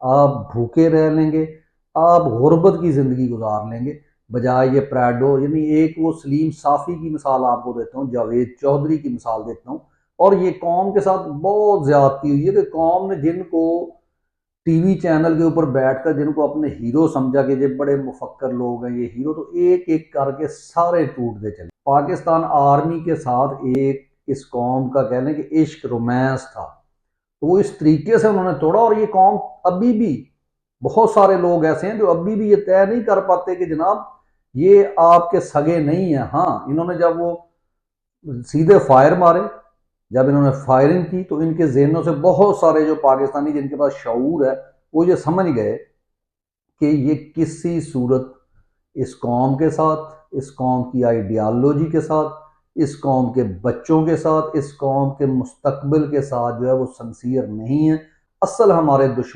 आप भूखे रह लेंगे, आप गुर्बत की ज़िंदगी गुजार लेंगे, बजाय ये प्राडो। यानी एक वो सलीम साफ़ी की मिसाल आपको देता हूँ, जावेद चौधरी की मिसाल देता हूँ। और ये कौम के साथ बहुत ज़्यादती हुई है कि कौम ने जिनको टीवी चैनल के ऊपर बैठकर जिनको अपने हीरो समझा कि ये बड़े मुफक्कर लोग हैं, ये हीरो, तो एक एक करके सारे टूटते चले। पाकिस्तान आर्मी के साथ एक इस कौम का कह लें कि इश्क रोमांस था, तो वो इस तरीके से उन्होंने तोड़ा। और ये कौम अभी भी, बहुत सारे लोग ऐसे हैं जो अभी भी ये तय नहीं कर पाते कि जनाब ये आपके सगे नहीं है। हाँ, इन्होंने जब वो सीधे फायर मारे, जब इन्होंने फायरिंग की, तो इनके जहनों से बहुत सारे जो पाकिस्तानी जिनके पास शऊर है, वो ये समझ गए कि ये किसी सूरत इस कौम के साथ, इस कौम की आइडियालॉजी के साथ, इस कौम के बच्चों के साथ, इस कौम के मुस्तकबिल के साथ जो है वो सिंसियर नहीं है। असल हमारे दुश्मन